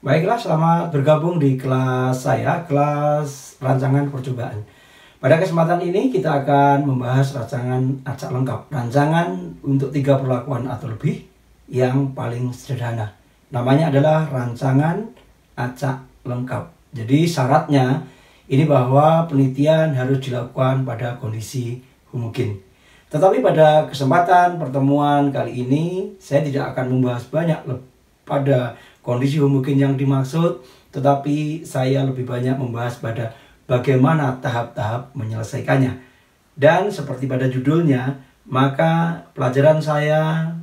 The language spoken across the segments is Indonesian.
Baiklah, selamat bergabung di kelas saya, kelas rancangan percobaan. Pada kesempatan ini kita akan membahas rancangan acak lengkap. Rancangan untuk 3 perlakuan atau lebih yang paling sederhana. Namanya adalah rancangan acak lengkap. Jadi syaratnya ini bahwa penelitian harus dilakukan pada kondisi homogen. Tetapi pada kesempatan pertemuan kali ini saya tidak akan membahas banyak pada kondisi homogen yang dimaksud, tetapi saya lebih banyak membahas pada bagaimana tahap-tahap menyelesaikannya. Dan seperti pada judulnya, maka pelajaran saya,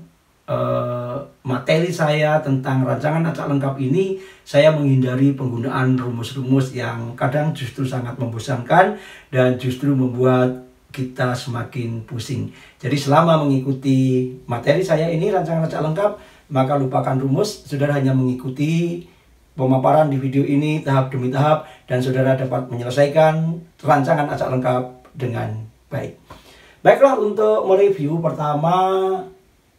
materi saya tentang rancangan acak lengkap ini, saya menghindari penggunaan rumus-rumus yang kadang justru sangat membosankan dan justru membuat kita semakin pusing. Jadi selama mengikuti materi saya ini, rancangan acak lengkap, maka lupakan rumus, saudara hanya mengikuti pemaparan di video ini tahap demi tahap dan saudara dapat menyelesaikan rancangan acak lengkap dengan baik. Baiklah, untuk mereview pertama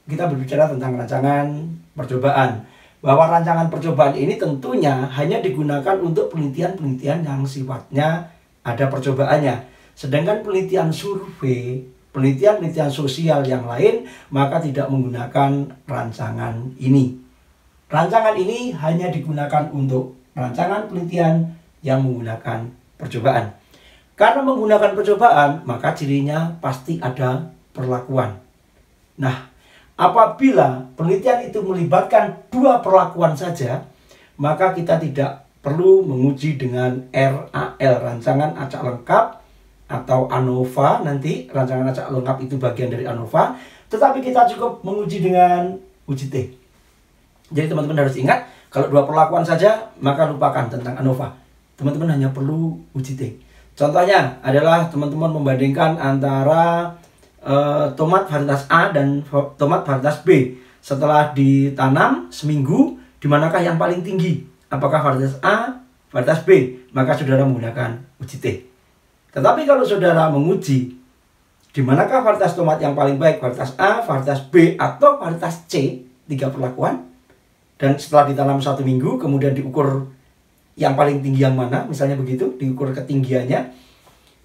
kita berbicara tentang rancangan percobaan. Bahwa rancangan percobaan ini tentunya hanya digunakan untuk penelitian-penelitian yang sifatnya ada percobaannya. Sedangkan penelitian survei, penelitian-penelitian sosial yang lain, maka tidak menggunakan rancangan ini. Rancangan ini hanya digunakan untuk rancangan penelitian yang menggunakan percobaan. Karena menggunakan percobaan, maka cirinya pasti ada perlakuan. Nah, apabila penelitian itu melibatkan 2 perlakuan saja, maka kita tidak perlu menguji dengan RAL, rancangan acak lengkap, atau ANOVA. Nanti rancangan acak lengkap itu bagian dari ANOVA, tetapi kita cukup menguji dengan uji T. Jadi teman-teman harus ingat, kalau 2 perlakuan saja maka lupakan tentang ANOVA. Teman-teman hanya perlu uji T. Contohnya adalah teman-teman membandingkan antara tomat varietas A dan tomat varietas B. Setelah ditanam seminggu, di manakah yang paling tinggi? Apakah varietas A, varietas B? Maka saudara menggunakan uji T. Tetapi kalau saudara menguji di manakah varietas tomat yang paling baik, varietas A, varietas B, atau varietas C, 3 perlakuan, dan setelah ditanam 1 minggu, kemudian diukur yang paling tinggi yang mana, misalnya begitu, diukur ketinggiannya,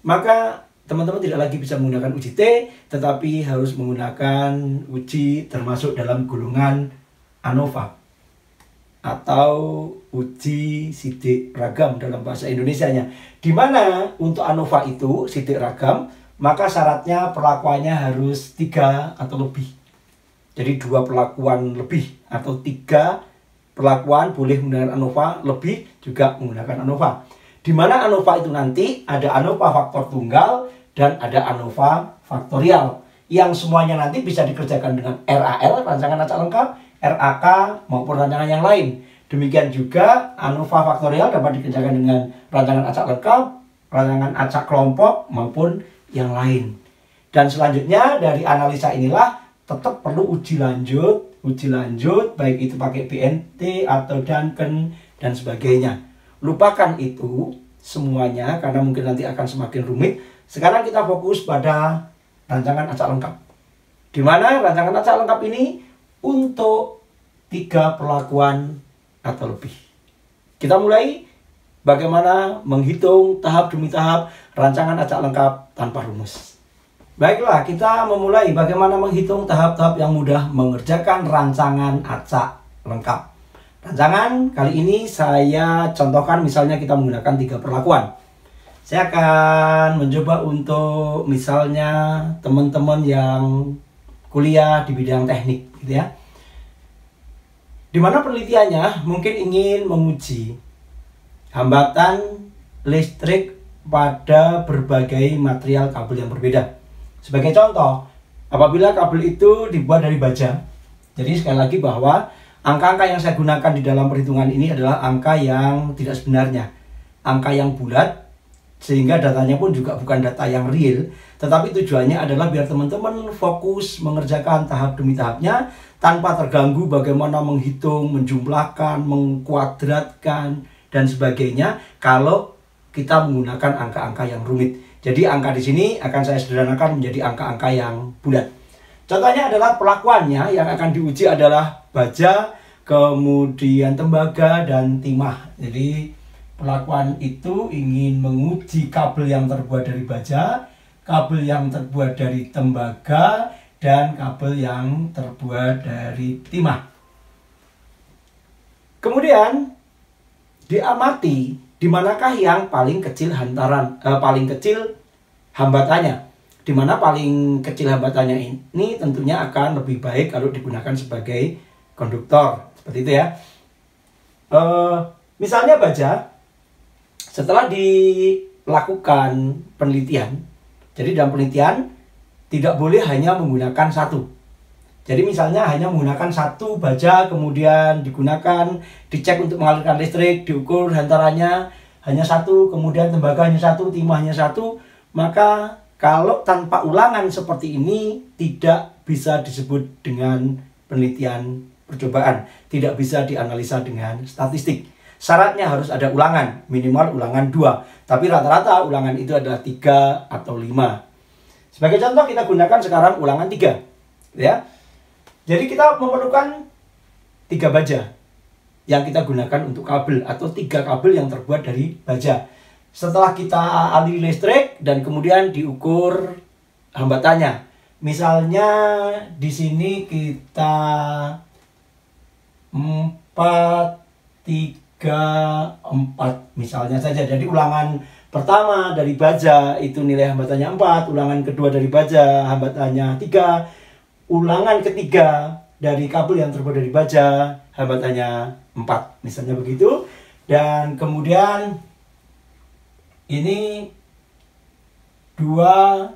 maka teman-teman tidak lagi bisa menggunakan uji T, tetapi harus menggunakan uji termasuk dalam golongan ANOVA atau uji sidik ragam dalam bahasa Indonesianya. Di mana untuk ANOVA itu sidik ragam, maka syaratnya perlakuannya harus 3 atau lebih. Jadi 2 perlakuan lebih atau 3 perlakuan boleh menggunakan ANOVA, lebih juga menggunakan ANOVA. Di mana ANOVA itu nanti ada ANOVA faktor tunggal dan ada ANOVA faktorial, yang semuanya nanti bisa dikerjakan dengan RAL, rancangan acak lengkap, RAK maupun rancangan yang lain. Demikian juga ANOVA faktorial dapat dikerjakan dengan rancangan acak lengkap, rancangan acak kelompok maupun yang lain. Dan selanjutnya dari analisa inilah tetap perlu uji lanjut baik itu pakai BNT atau Duncan dan sebagainya. Lupakan itu semuanya karena mungkin nanti akan semakin rumit. Sekarang kita fokus pada rancangan acak lengkap. Di mana rancangan acak lengkap ini untuk 3 perlakuan atau lebih. Kita mulai bagaimana menghitung tahap demi tahap rancangan acak lengkap tanpa rumus. Baiklah, kita memulai bagaimana menghitung tahap-tahap yang mudah mengerjakan rancangan acak lengkap. Rancangan kali ini saya contohkan misalnya kita menggunakan 3 perlakuan. Saya akan mencoba untuk misalnya teman-teman yang kuliah di bidang teknik gitu ya. Di mana penelitiannya mungkin ingin menguji hambatan listrik pada berbagai material kabel yang berbeda. Sebagai contoh, apabila kabel itu dibuat dari baja, jadi sekali lagi bahwa angka-angka yang saya gunakan di dalam perhitungan ini adalah angka yang tidak sebenarnya, angka yang bulat, sehingga datanya pun juga bukan data yang real, tetapi tujuannya adalah biar teman-teman fokus mengerjakan tahap demi tahapnya tanpa terganggu bagaimana menghitung, menjumlahkan, mengkuadratkan, dan sebagainya kalau kita menggunakan angka-angka yang rumit. Jadi angka di sini akan saya sederhanakan menjadi angka-angka yang bulat. Contohnya adalah perlakuannya yang akan diuji adalah baja kemudian tembaga, dan timah. Jadi perlakuan itu ingin menguji kabel yang terbuat dari baja, kabel yang terbuat dari tembaga, dan kabel yang terbuat dari timah. Kemudian diamati di manakah yang paling kecil hambatannya. Di mana paling kecil hambatannya ini tentunya akan lebih baik kalau digunakan sebagai konduktor. Seperti itu ya. Misalnya baja, setelah dilakukan penelitian, jadi dalam penelitian tidak boleh hanya menggunakan satu. Jadi misalnya hanya menggunakan satu baja, kemudian dicek untuk mengalirkan listrik, diukur hantarannya hanya satu, kemudian tembaga hanya satu, timah hanya satu, maka kalau tanpa ulangan seperti ini tidak bisa disebut dengan penelitian percobaan, tidak bisa dianalisa dengan statistik. Syaratnya harus ada ulangan, minimal ulangan 2, tapi rata-rata ulangan itu adalah 3 atau 5. Sebagai contoh kita gunakan sekarang ulangan 3, ya. Jadi kita memerlukan 3 baja yang kita gunakan untuk kabel, atau 3 kabel yang terbuat dari baja. Setelah kita aliri listrik dan kemudian diukur hambatannya. Misalnya di sini kita 4, 3, 4 misalnya saja. Jadi ulangan pertama dari baja itu nilai hambatannya 4, ulangan kedua dari baja hambatannya 3, ulangan ketiga dari kabel yang terbuat dari baja hambatannya 4, misalnya begitu. Dan kemudian ini 2,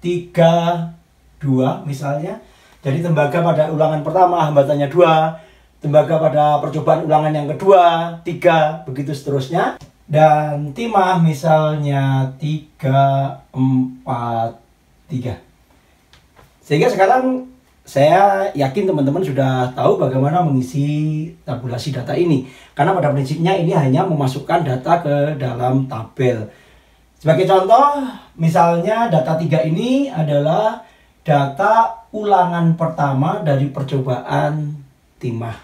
3, 2 misalnya. Jadi tembaga pada ulangan pertama hambatannya 2, tembaga pada percobaan ulangan yang kedua 3, begitu seterusnya. Dan timah misalnya 3, 4, 3. Sehingga sekarang saya yakin teman-teman sudah tahu bagaimana mengisi tabulasi data ini. Karena pada prinsipnya ini hanya memasukkan data ke dalam tabel. Sebagai contoh, misalnya data 3 ini adalah data ulangan pertama dari percobaan timah.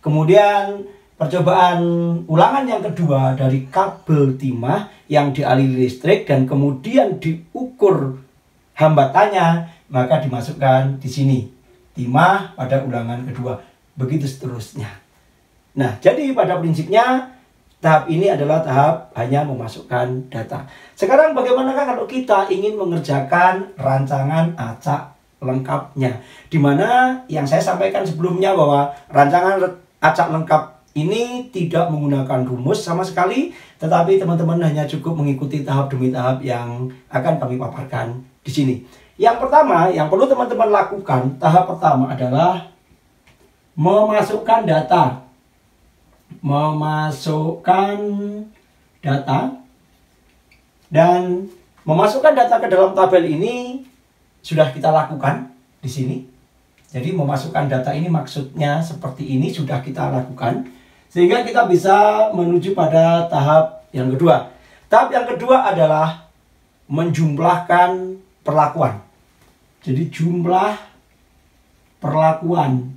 Kemudian percobaan ulangan yang kedua dari kabel timah yang dialiri listrik dan kemudian diukur hambatannya, maka dimasukkan di sini. Timah pada ulangan kedua, begitu seterusnya. Nah, jadi pada prinsipnya tahap ini adalah tahap hanya memasukkan data. Sekarang bagaimanakah kalau kita ingin mengerjakan rancangan acak lengkapnya? Dimana yang saya sampaikan sebelumnya bahwa rancangan acak lengkap ini tidak menggunakan rumus sama sekali, tetapi teman-teman hanya cukup mengikuti tahap demi tahap yang akan kami paparkan di sini. Yang pertama, yang perlu teman-teman lakukan, tahap pertama adalah memasukkan data. Dan memasukkan data ke dalam tabel ini sudah kita lakukan di sini. Jadi memasukkan data ini maksudnya seperti ini sudah kita lakukan. Sehingga kita bisa menuju pada tahap yang kedua. Tahap yang kedua adalah menjumlahkan perlakuan. Jadi jumlah perlakuan.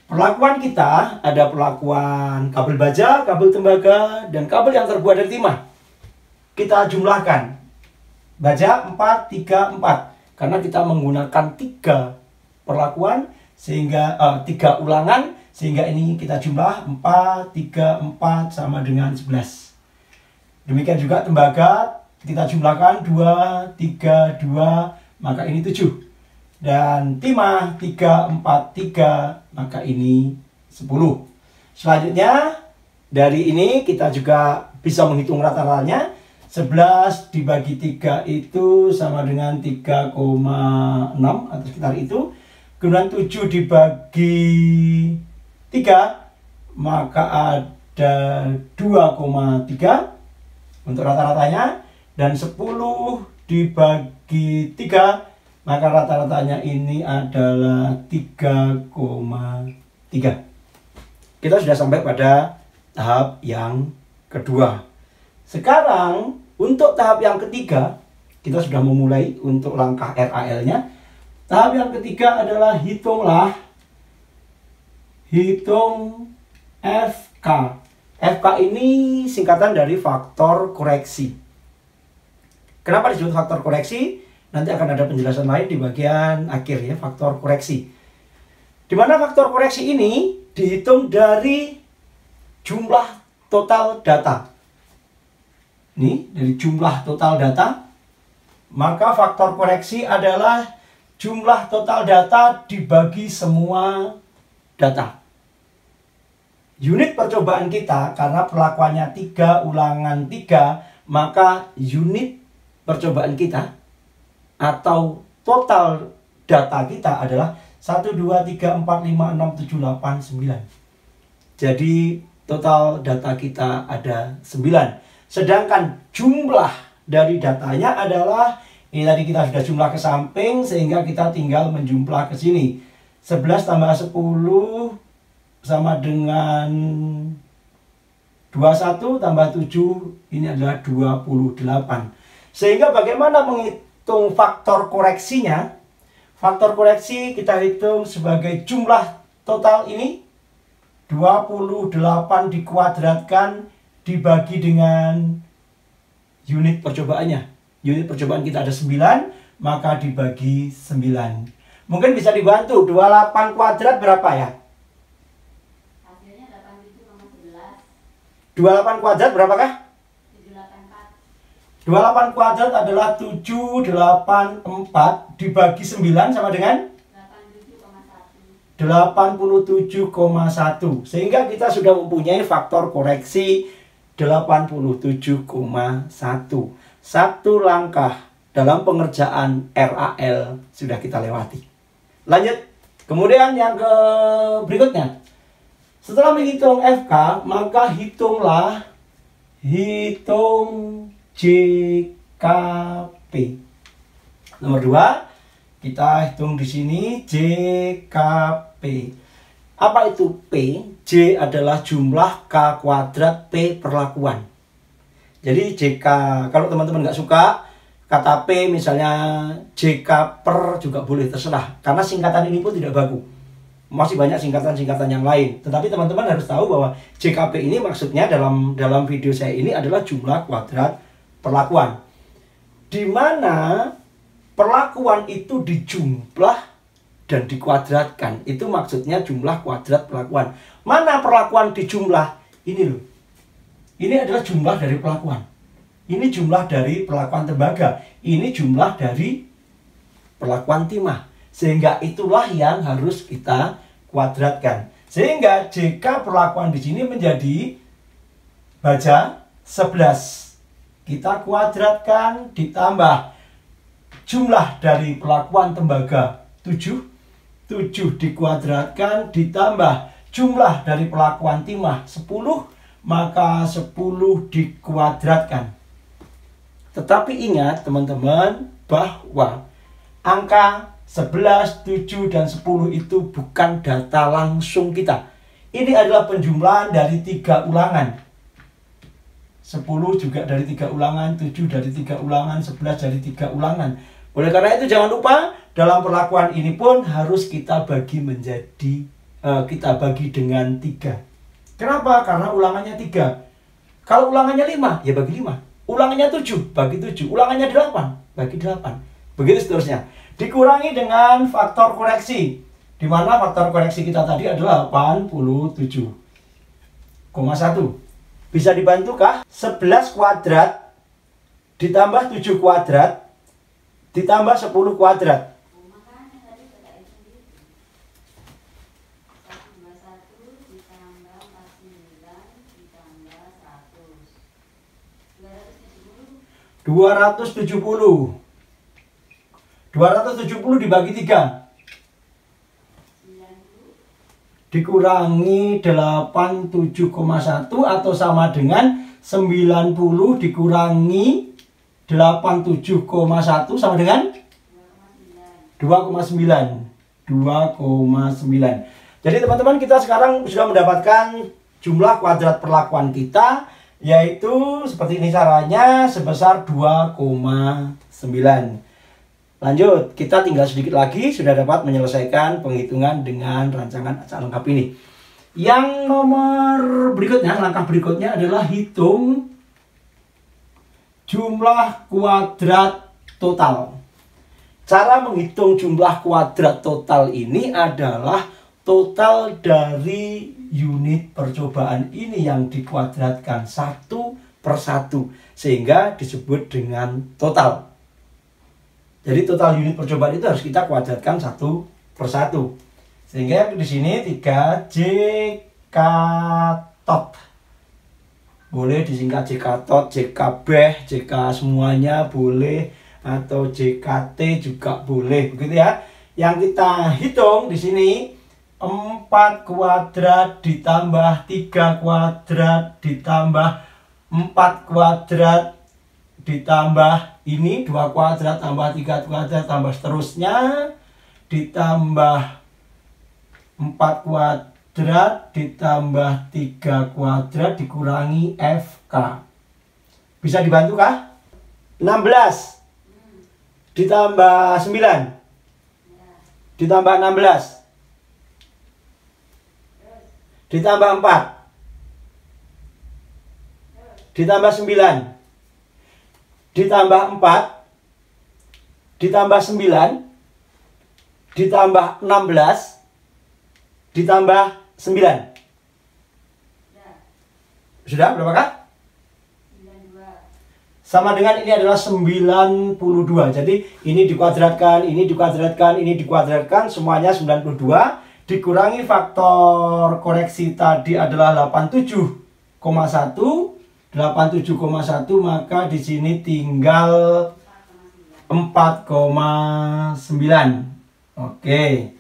Perlakuan kita ada perlakuan kabel baja, kabel tembaga, dan kabel yang terbuat dari timah. Kita jumlahkan. Baja 4, 3, 4. Karena kita menggunakan 3 perlakuan, sehingga 3 ulangan, sehingga ini kita jumlah 4, 3, 4 sama dengan 11. Demikian juga tembaga. Kita jumlahkan 2, 3, 2, maka ini 7. Dan timah 3, 4, 3, maka ini 10. Selanjutnya, dari ini kita juga bisa menghitung rata-ratanya. 11 dibagi 3 itu sama dengan 3,6 atau sekitar itu. Kemudian 7 dibagi 3, maka ada 2,3 untuk rata-ratanya. Dan 10 dibagi 3, maka rata-ratanya ini adalah 3,3. Kita sudah sampai pada tahap yang kedua. Sekarang untuk tahap yang ketiga, kita sudah memulai untuk langkah RAL-nya. Tahap yang ketiga adalah hitunglah hitung FK. FK ini singkatan dari faktor koreksi. Kenapa disebut faktor koreksi? Nanti akan ada penjelasan lain di bagian akhir ya, faktor koreksi. Di mana faktor koreksi ini dihitung dari jumlah total data. Ini dari jumlah total data. Maka faktor koreksi adalah jumlah total data dibagi semua data. Unit percobaan kita, karena perlakuannya 3 ulangan 3, maka unit percobaan kita atau total data kita adalah 1, 2, 3, 4, 5, 6, 7, 8, 9. Jadi total data kita ada 9. Sedangkan jumlah dari datanya adalah, ini tadi kita sudah jumlah ke samping, sehingga kita tinggal menjumlah ke sini. 11 tambah 10 sama dengan 21 tambah 7, ini adalah 28. Sehingga bagaimana menghitung faktor koreksinya? Faktor koreksi kita hitung sebagai jumlah total ini 28 dikuadratkan dibagi dengan unit percobaannya. Unit percobaan kita ada 9, maka dibagi 9. Mungkin bisa dibantu, 28 kuadrat berapa ya? Hasilnya 87,11. 28 kuadrat berapakah? 784. 28 kuadrat adalah 784 dibagi 9 sama dengan 87,1. Sehingga kita sudah mempunyai faktor koreksi 87,1. Satu langkah dalam pengerjaan RAL sudah kita lewati. Lanjut. Kemudian yang berikutnya. Setelah menghitung FK, maka hitunglah JKP. Nomor 2, kita hitung di sini JKP. Apa itu P? J adalah jumlah, K kuadrat, P perlakuan. Jadi JK, kalau teman-teman nggak suka kata P, misalnya JK per juga boleh, terserah. Karena singkatan ini pun tidak baku. Masih banyak singkatan-singkatan yang lain. Tetapi teman-teman harus tahu bahwa JKP ini maksudnya dalam video saya ini adalah jumlah kuadrat perlakuan. Di mana perlakuan itu dijumlah dan dikuadratkan. Itu maksudnya jumlah kuadrat perlakuan. Mana perlakuan dijumlah? Ini loh. Ini adalah jumlah dari perlakuan. Ini jumlah dari perlakuan tembaga. Ini jumlah dari perlakuan timah. Sehingga itulah yang harus kita kuadratkan. Sehingga JK perlakuan di sini menjadi baja 11. Kita kuadratkan ditambah jumlah dari perlakuan tembaga 7. 7 dikuadratkan ditambah jumlah dari perlakuan timah 10. Maka 10 dikuadratkan. Tetapi ingat teman-teman bahwa angka 11, 7, dan 10 itu bukan data langsung kita. Ini adalah penjumlahan dari 3 ulangan. 10 juga dari 3 ulangan, 7 dari 3 ulangan, 11 dari 3 ulangan. Oleh karena itu jangan lupa dalam perlakuan ini pun harus kita bagi menjadi, kita bagi dengan 3. Kenapa? Karena ulangannya 3. Kalau ulangannya 5, ya bagi 5. Ulangannya 7, bagi 7. Ulangannya 8, bagi 8. Begitu seterusnya. Dikurangi dengan faktor koreksi. Di mana faktor koreksi kita tadi adalah 87,1. Bisa dibantukah? 11 kuadrat ditambah 7 kuadrat ditambah 10 kuadrat. (270) 270 dibagi 3 dikurangi 87,1 atau sama dengan 90 dikurangi 87,1 sama dengan 2,9. Jadi teman-teman, kita sekarang sudah mendapatkan jumlah kuadrat perlakuan kita, yaitu seperti ini caranya, sebesar 2,9. Lanjut, kita tinggal sedikit lagi sudah dapat menyelesaikan penghitungan dengan rancangan acak lengkap ini. Yang nomor berikutnya, langkah berikutnya adalah hitung jumlah kuadrat total. Cara menghitung jumlah kuadrat total ini adalah total dari unit percobaan ini yang dikuadratkan satu per satu, sehingga disebut dengan total. Jadi total unit percobaan itu harus kita kuadratkan satu per satu. Sehingga di sini 3 JK tot. Boleh disingkat JK tot, JK beh, JK semuanya boleh, atau JKT juga boleh, begitu ya. Yang kita hitung di sini 4 kuadrat ditambah 3 kuadrat ditambah 4 kuadrat ditambah ini 2 kuadrat tambah 3 kuadrat tambah seterusnya ditambah 4 kuadrat ditambah 3 kuadrat dikurangi FK. Bisa dibantu kah? 16 ditambah 9 ditambah 16 ditambah 4 ditambah 9 ditambah 4 ditambah 9 ditambah 16 ditambah 9. Sudah berapakah? 92. Sama dengan ini adalah 92. Jadi ini dikuadratkan, ini dikuadratkan, ini dikuadratkan, semuanya 92. Dikurangi faktor koreksi tadi adalah 87,1. 87,1, maka di sini tinggal 4,9. Oke.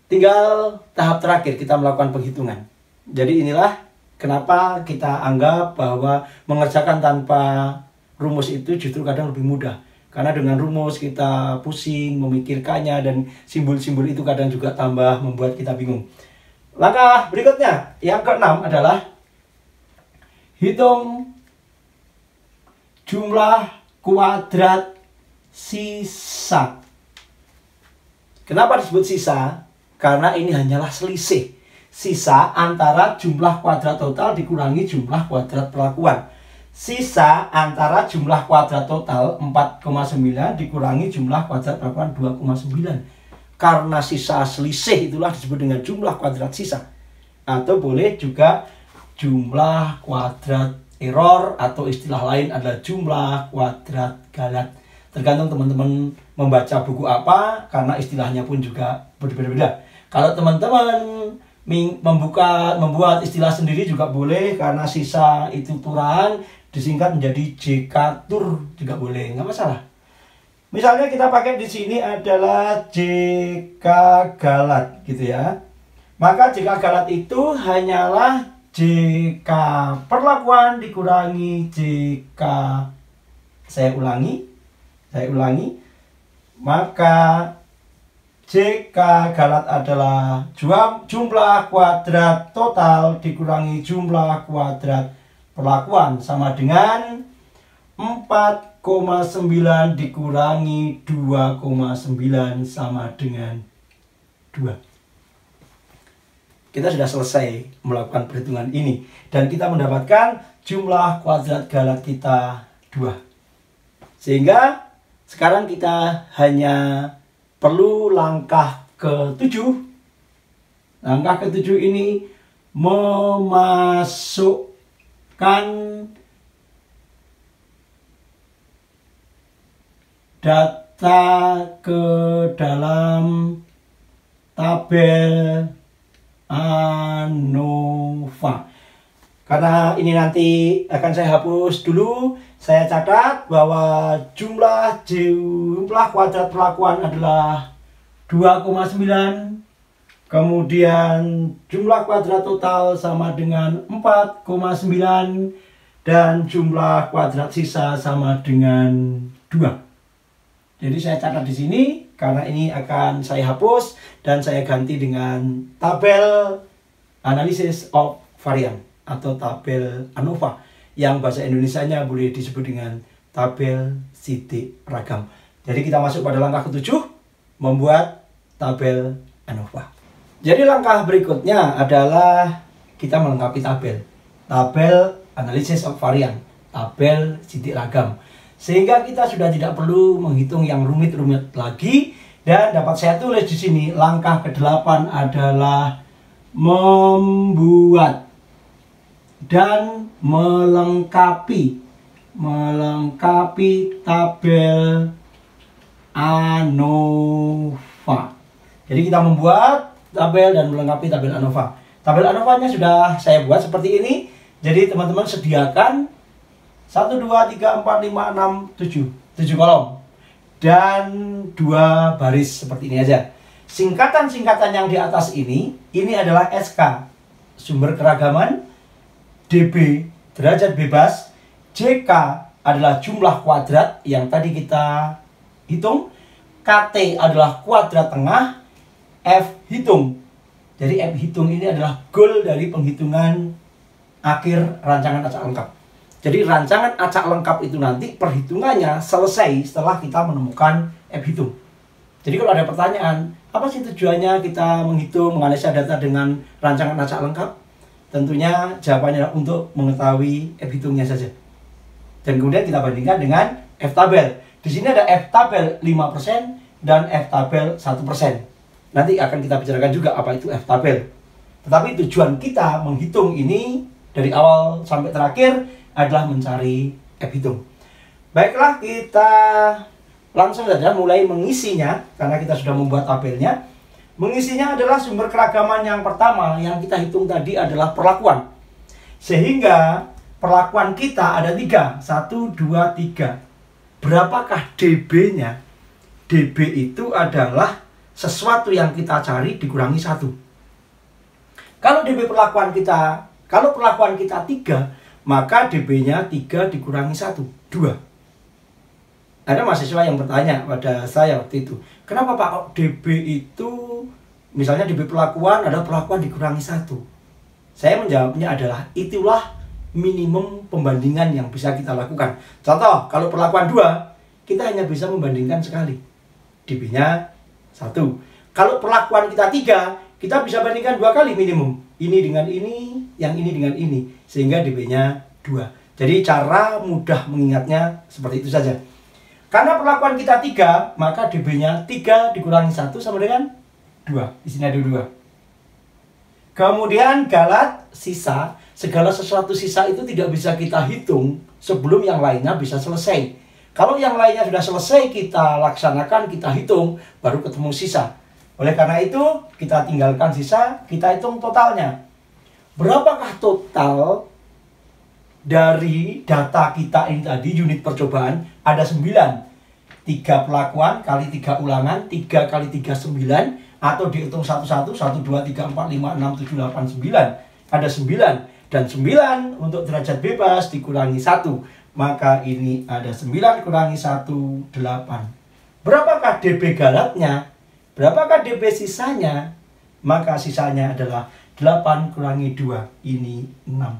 Tinggal tahap terakhir kita melakukan penghitungan. Jadi inilah kenapa kita anggap bahwa mengerjakan tanpa rumus itu justru kadang lebih mudah. Karena dengan rumus kita pusing memikirkannya dan simbol-simbol itu kadang juga tambah membuat kita bingung. Langkah berikutnya, yang keenam adalah hitung jumlah kuadrat sisa. Kenapa disebut sisa? Karena ini hanyalah selisih. Sisa antara jumlah kuadrat total dikurangi jumlah kuadrat perlakuan. Sisa antara jumlah kuadrat total 4,9 dikurangi jumlah kuadrat perlakuan 2,9. Karena sisa selisih itulah disebut dengan jumlah kuadrat sisa. Atau boleh juga jumlah kuadrat error, atau istilah lain adalah jumlah kuadrat galat. Tergantung teman-teman membaca buku apa, karena istilahnya pun juga berbeda-beda. Kalau teman-teman membuat istilah sendiri juga boleh, karena sisa itu turan disingkat menjadi JK-tur juga boleh, nggak masalah. Misalnya kita pakai di sini adalah JK galat gitu ya. Maka JK galat itu hanyalah JK perlakuan dikurangi JK, saya ulangi, maka JK galat adalah jumlah kuadrat total dikurangi jumlah kuadrat perlakuan, sama dengan 4,9 dikurangi 2,9 sama dengan 2. Kita sudah selesai melakukan perhitungan ini dan kita mendapatkan jumlah kuadrat galat kita 2. Sehingga sekarang kita hanya perlu langkah ke-7. Langkah ke-7 ini memasukkan data ke dalam tabel ANOVA. Karena ini nanti akan saya hapus dulu, saya catat bahwa jumlah kuadrat perlakuan adalah 2,9. Kemudian jumlah kuadrat total sama dengan 4,9 dan jumlah kuadrat sisa sama dengan 2. Jadi saya catat di sini karena ini akan saya hapus dan saya ganti dengan tabel analysis of variance atau tabel ANOVA yang bahasa Indonesianya boleh disebut dengan tabel sidik ragam. Jadi kita masuk pada langkah ke-7, membuat tabel ANOVA. Jadi langkah berikutnya adalah kita melengkapi tabel. Tabel analisis of varian, tabel sidik ragam. Sehingga kita sudah tidak perlu menghitung yang rumit-rumit lagi. Dan dapat saya tulis di sini, langkah ke-8 adalah membuat dan melengkapi tabel ANOVA. Jadi kita membuat tabel dan melengkapi tabel ANOVA. Tabel ANOVA-nya sudah saya buat seperti ini. Jadi teman-teman sediakan 1, 2, 3, 4, 5, 6, 7 kolom dan 2 baris seperti ini aja. Singkatan-singkatan yang di atas ini adalah SK, sumber keragaman, DB, derajat bebas, JK adalah jumlah kuadrat yang tadi kita hitung, KT adalah kuadrat tengah, F hitung. Jadi F hitung ini adalah goal dari penghitungan akhir rancangan acak lengkap. Jadi rancangan acak lengkap itu nanti perhitungannya selesai setelah kita menemukan F hitung. Jadi kalau ada pertanyaan, apa sih tujuannya kita menghitung, menganalisa data dengan rancangan acak lengkap? Tentunya jawabannya adalah untuk mengetahui F hitungnya saja. Dan kemudian kita bandingkan dengan F tabel. Di sini ada F tabel 5% dan F tabel 1%. Nanti akan kita bicarakan juga apa itu F tabel. Tetapi tujuan kita menghitung ini dari awal sampai terakhir adalah mencari F hitung. Baiklah, kita langsung saja mulai mengisinya karena kita sudah membuat tabelnya. Mengisinya adalah sumber keragaman yang pertama yang kita hitung tadi adalah perlakuan. Sehingga perlakuan kita ada 3, 1, 2, 3. Berapakah DB-nya? DB itu adalah sesuatu yang kita cari dikurangi 1. Kalau DB perlakuan kita, kalau perlakuan kita 3, maka DB-nya 3 dikurangi 1, 2. Ada mahasiswa yang bertanya pada saya waktu itu, kenapa Pak kok DB itu, misalnya DB perlakuan ada perlakuan dikurangi 1? Saya menjawabnya adalah itulah minimum pembandingan yang bisa kita lakukan. Contoh, kalau perlakuan 2, kita hanya bisa membandingkan sekali. DB-nya 1. Kalau perlakuan kita 3, kita bisa bandingkan 2 kali minimum. Ini dengan ini, yang ini dengan ini. Sehingga DB-nya 2. Jadi cara mudah mengingatnya seperti itu saja. Karena perlakuan kita 3, maka DB-nya 3 dikurangi 1 sama dengan 2. Di sini ada 2. Kemudian galat sisa. Segala sesuatu sisa itu tidak bisa kita hitung sebelum yang lainnya bisa selesai. Kalau yang lainnya sudah selesai kita laksanakan, kita hitung, baru ketemu sisa. Oleh karena itu, kita tinggalkan sisa, kita hitung totalnya. Berapakah total dari data kita ini tadi, unit percobaan? Ada 9. 3 pelakuan kali 3 ulangan, 3 kali 3, 9. Atau dihitung satu-satu, 1, 2, 3, 4, 5, 6, 7, 8, 9. Ada 9. Dan 9 untuk derajat bebas dikurangi 1. Maka ini ada 9 kurangi 1, 8. Berapakah DB galatnya? Berapakah DB sisanya? Maka sisanya adalah 8 kurangi 2. Ini 6.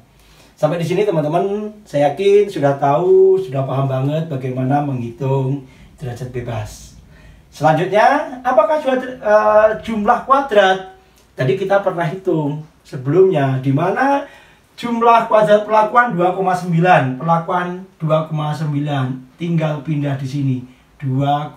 Sampai di sini teman-teman, saya yakin sudah tahu, sudah paham banget bagaimana menghitung derajat bebas. Selanjutnya, apakah jumlah kuadrat? Tadi kita pernah hitung sebelumnya, di mana jumlah kuadrat perlakuan 2,9. Perlakuan 2,9. Tinggal pindah di sini. 2,9.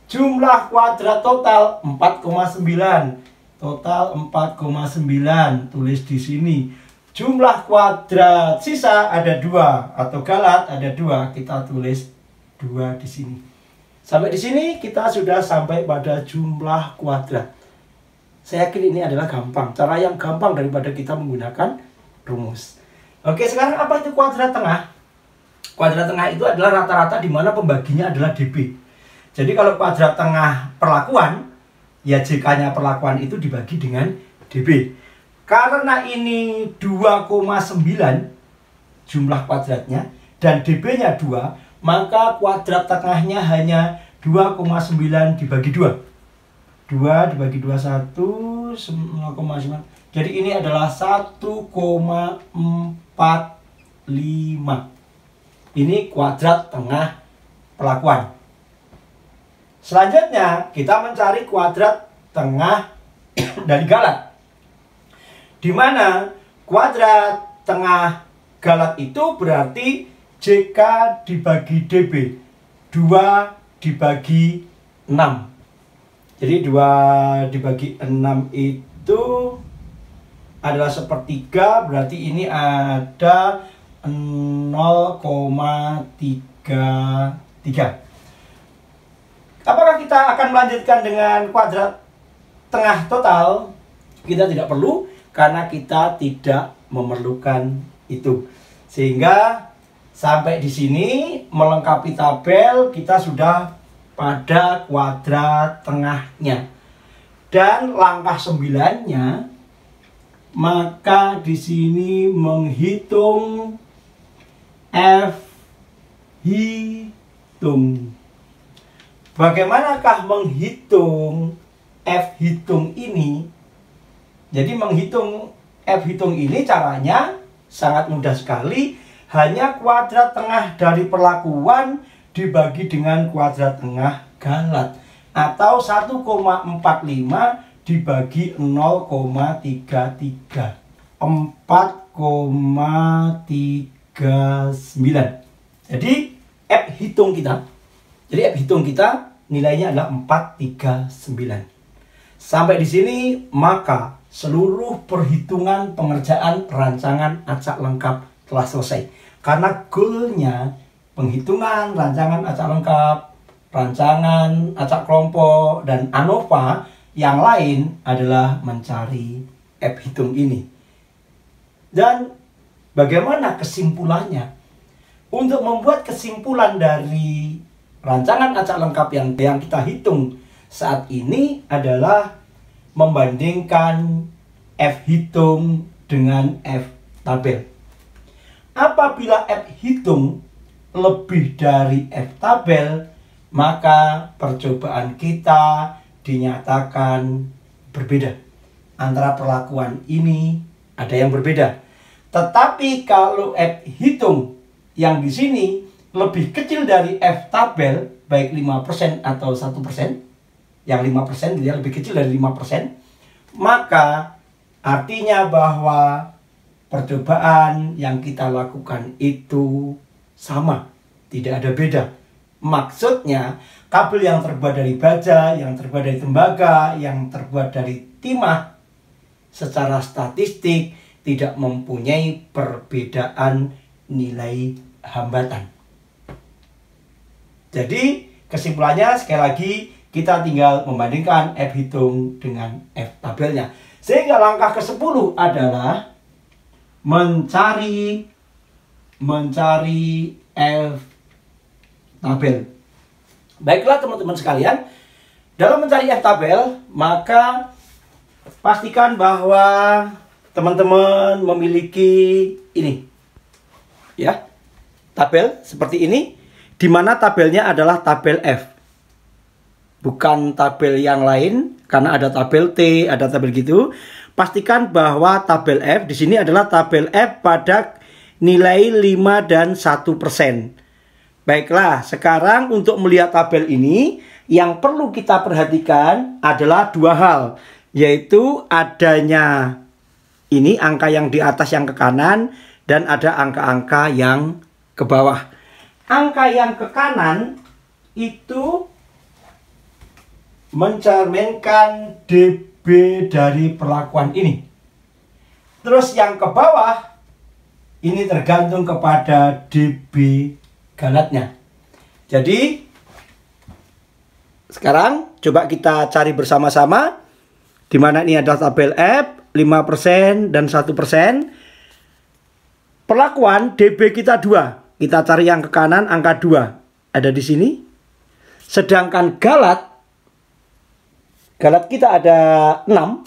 Jumlah kuadrat total 4,9. Total 4,9. Tulis di sini. Jumlah kuadrat sisa ada 2 atau galat ada 2. Kita tulis 2 di sini. Sampai di sini kita sudah sampai pada jumlah kuadrat. Saya yakin ini adalah gampang. Cara yang gampang daripada kita menggunakan rumus. Oke, sekarang apa itu kuadrat tengah? Kuadrat tengah itu adalah rata-rata di mana pembaginya adalah DB. Jadi kalau kuadrat tengah perlakuan, ya JK-nya perlakuan itu dibagi dengan DB. Karena ini 2,9 jumlah kuadratnya dan DB-nya 2, maka kuadrat tengahnya hanya 2,9 dibagi 2. 2 dibagi 2, 1, 0,9. Jadi ini adalah 1,45. Ini kuadrat tengah perlakuan. Selanjutnya kita mencari kuadrat tengah dari Galat. Di mana kuadrat tengah Galat itu berarti JK dibagi DB. 2 dibagi 6. Jadi 2 dibagi 6 itu adalah sepertiga, berarti ini ada 0,33. Apakah kita akan melanjutkan dengan kuadrat tengah total? Kita tidak perlu, karena kita tidak memerlukan itu. Sehingga sampai di sini melengkapi tabel, kita sudah pada kuadrat tengahnya. Dan langkah 9-nya, maka di sini menghitung F hitung. Bagaimanakah menghitung F hitung ini? Jadi menghitung F hitung ini caranya sangat mudah sekali. Hanya kuadrat tengah dari perlakuan dibagi dengan kuadrat tengah Galat. Atau 1,45 dibagi 0,33. 4,39. Jadi F hitung kita. Jadi F hitung kita nilainya adalah 439. Sampai di sini maka seluruh perhitungan pengerjaan rancangan acak lengkap telah selesai. Karena goalnya penghitungan rancangan acak lengkap, rancangan acak kelompok, dan ANOVA yang lain adalah mencari F hitung ini. Dan bagaimana kesimpulannya? Untuk membuat kesimpulan dari rancangan acak lengkap yang kita hitung saat ini adalah membandingkan F hitung dengan F tabel. Apabila F hitung lebih dari F tabel, maka percobaan kita dinyatakan berbeda. Antara perlakuan ini ada yang berbeda. Tetapi kalau F hitung yang di sini lebih kecil dari F tabel, baik 5% atau 1%, yang 5% dia lebih kecil dari 5%, maka artinya bahwa percobaan yang kita lakukan itu sama, tidak ada beda. Maksudnya kabel yang terbuat dari baja, yang terbuat dari tembaga, yang terbuat dari timah secara statistik tidak mempunyai perbedaan nilai hambatan. Jadi kesimpulannya sekali lagi kita tinggal membandingkan F hitung dengan F tabelnya. Sehingga langkah ke-10 adalah mencari F tabel. Baiklah teman-teman sekalian, dalam mencari F tabel maka pastikan bahwa teman-teman memiliki ini, ya, tabel seperti ini, di mana tabelnya adalah tabel F, bukan tabel yang lain, karena ada tabel T, ada tabel gitu. Pastikan bahwa tabel F di sini adalah tabel F pada nilai 5 dan 1%. Baiklah, sekarang untuk melihat tabel ini yang perlu kita perhatikan adalah dua hal, yaitu adanya ini angka yang di atas yang ke kanan dan ada angka-angka yang ke bawah. Angka yang ke kanan itu mencerminkan DB dari perlakuan ini. Terus yang ke bawah ini tergantung kepada DB Galatnya. Jadi sekarang coba kita cari bersama-sama, di mana ini adalah tabel F 5% dan 1%. Perlakuan DB kita 2. Kita cari yang ke kanan, angka 2 ada di sini. Sedangkan Galat kita ada 6,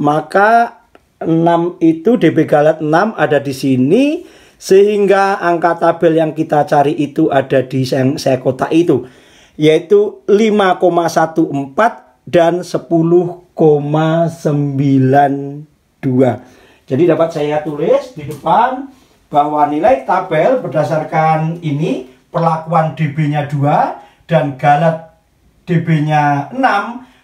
maka 6 itu DB Galat 6 ada di sini, sehingga angka tabel yang kita cari itu ada di saya kotak itu, yaitu 5,14 dan 10,92. Jadi dapat saya tulis di depan bahwa nilai tabel berdasarkan ini perlakuan DB-nya 2 dan Galat DB-nya 6,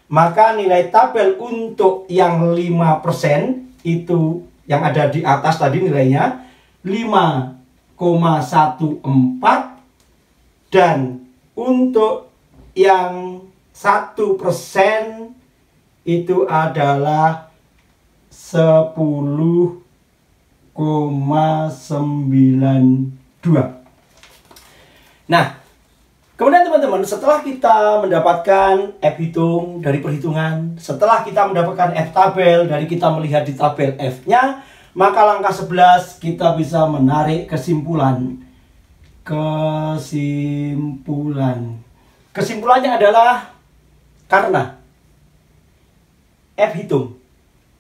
maka nilai tabel untuk yang 5% itu yang ada di atas tadi nilainya 5,14, dan untuk yang 1% itu adalah 10,92. Nah, kemudian teman-teman, setelah kita mendapatkan F hitung dari perhitungan, setelah kita mendapatkan F tabel dari kita melihat di tabel F-nya, maka langkah 11 kita bisa menarik kesimpulan. Kesimpulannya adalah karena F hitung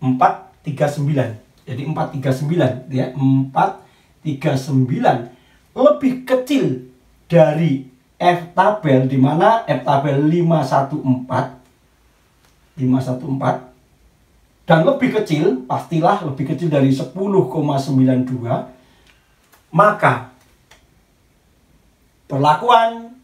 439. Jadi 439 ya, 439 lebih kecil dari F tabel, di mana F tabel 514 dan lebih kecil, pastilah lebih kecil dari 10,92, maka perlakuan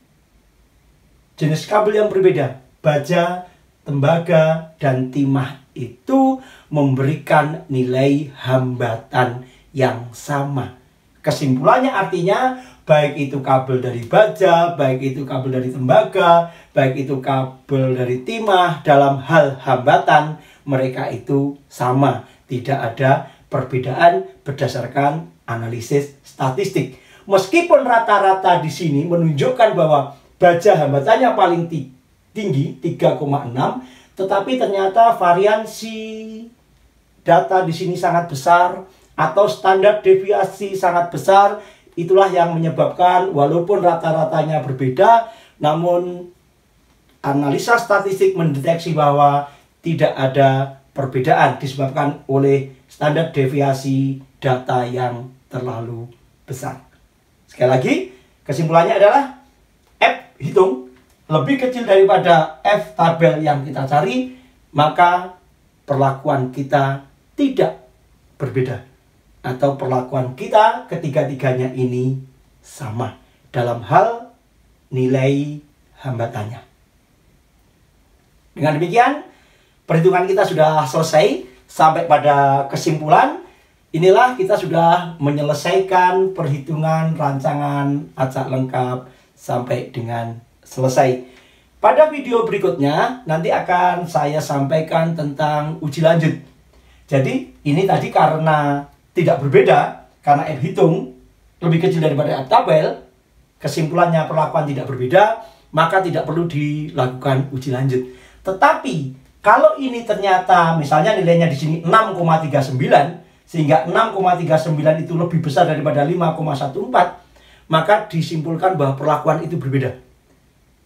jenis kabel yang berbeda, baja, tembaga, dan timah itu memberikan nilai hambatan yang sama. Kesimpulannya artinya baik itu kabel dari baja, baik itu kabel dari tembaga, baik itu kabel dari timah, dalam hal hambatan mereka itu sama. Tidak ada perbedaan berdasarkan analisis statistik. Meskipun rata-rata di sini menunjukkan bahwa baja hambatannya paling tinggi 3,6, tetapi ternyata variansi data di sini sangat besar atau standar deviasi sangat besar. Itulah yang menyebabkan walaupun rata-ratanya berbeda, namun analisa statistik mendeteksi bahwa tidak ada perbedaan disebabkan oleh standar deviasi data yang terlalu besar. Sekali lagi, kesimpulannya adalah F hitung lebih kecil daripada F tabel yang kita cari, maka perlakuan kita tidak berbeda, atau perlakuan kita ketiga-tiganya ini sama dalam hal nilai hambatannya. Dengan demikian, perhitungan kita sudah selesai. Sampai pada kesimpulan, inilah kita sudah menyelesaikan perhitungan rancangan acak lengkap sampai dengan selesai. Pada video berikutnya nanti akan saya sampaikan tentang uji lanjut. Jadi ini tadi karena tidak berbeda, karena F hitung lebih kecil daripada F tabel, kesimpulannya perlakuan tidak berbeda, maka tidak perlu dilakukan uji lanjut. Tetapi kalau ini ternyata misalnya nilainya di sini 6,39, sehingga 6,39 itu lebih besar daripada 5,14, maka disimpulkan bahwa perlakuan itu berbeda.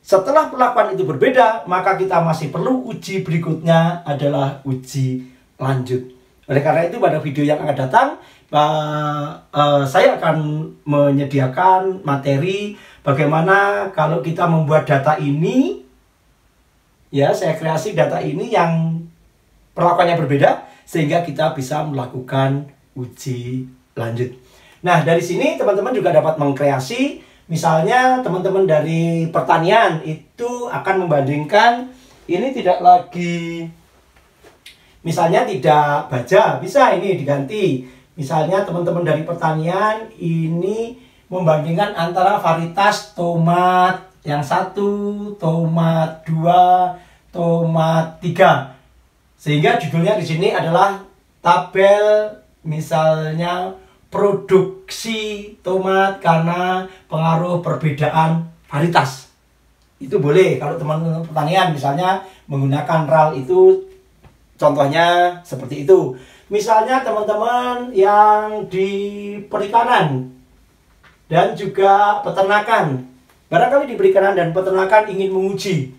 Setelah perlakuan itu berbeda, maka kita masih perlu uji berikutnya adalah uji lanjut. Oleh karena itu pada video yang akan datang, saya akan menyediakan materi bagaimana kalau kita membuat data ini. Ya, saya kreasi data ini yang perlakuannya berbeda sehingga kita bisa melakukan uji lanjut. Nah, dari sini teman-teman juga dapat mengkreasi, misalnya teman-teman dari pertanian itu akan membandingkan ini tidak lagi, misalnya tidak baja, bisa ini diganti. Misalnya teman-teman dari pertanian ini membandingkan antara varietas tomat yang 1, tomat 2, tomat 3. Sehingga judulnya di sini adalah tabel misalnya produksi tomat karena pengaruh perbedaan varietas. Itu boleh kalau teman-teman pertanian misalnya menggunakan RAL itu, contohnya seperti itu. Misalnya teman-teman yang di perikanan dan juga peternakan, barangkali di perikanan dan peternakan ingin menguji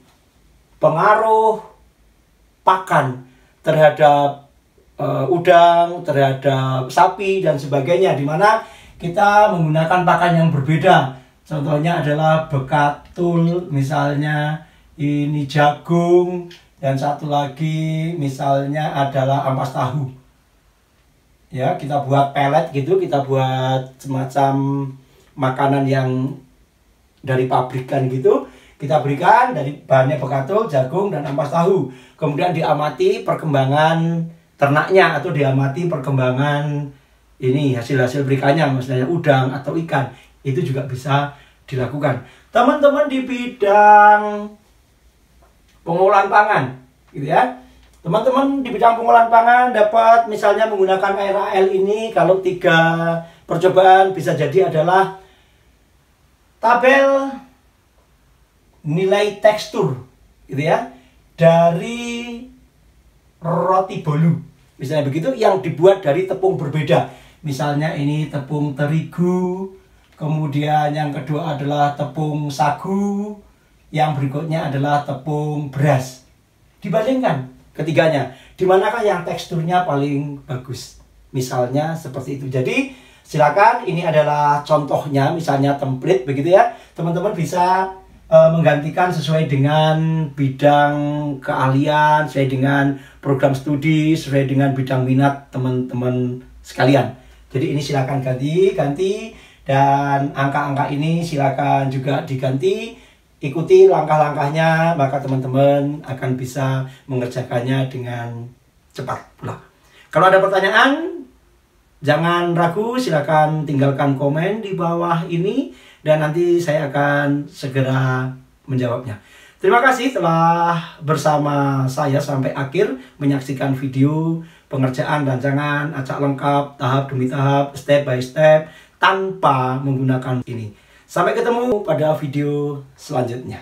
pengaruh pakan terhadap udang, terhadap sapi dan sebagainya, di mana kita menggunakan pakan yang berbeda. Contohnya adalah bekatul, misalnya ini jagung, dan satu lagi misalnya adalah ampas tahu. Ya, kita buat pelet gitu, kita buat semacam makanan yang dari pabrikan gitu, Kita berikan dari bahannya bekatul, jagung, dan ampas tahu. Kemudian diamati perkembangan ternaknya atau diamati perkembangan ini hasil-hasil berikannya, misalnya udang atau ikan. Itu juga bisa dilakukan. Teman-teman di bidang pengolahan pangan, gitu ya. Teman-teman di bidang pengolahan pangan dapat misalnya menggunakan ARL ini. Kalau 3 percobaan bisa jadi adalah tabel nilai tekstur, gitu ya, dari roti bolu, misalnya begitu, yang dibuat dari tepung berbeda. Misalnya ini tepung terigu, kemudian yang kedua adalah tepung sagu, yang berikutnya adalah tepung beras. Dibandingkan ketiganya, di manakah yang teksturnya paling bagus? Misalnya seperti itu. Jadi silakan, ini adalah contohnya, misalnya template begitu ya. Teman-teman bisa menggantikan sesuai dengan bidang keahlian, sesuai dengan program studi, sesuai dengan bidang minat teman-teman sekalian. Jadi ini silakan ganti, dan angka-angka ini silakan juga diganti. Ikuti langkah-langkahnya, maka teman-teman akan bisa mengerjakannya dengan cepat pula. Kalau ada pertanyaan, jangan ragu, silakan tinggalkan komen di bawah ini, dan nanti saya akan segera menjawabnya. Terima kasih telah bersama saya sampai akhir menyaksikan video pengerjaan rancangan acak lengkap tahap demi tahap, step by step, tanpa menggunakan ini. Sampai ketemu pada video selanjutnya.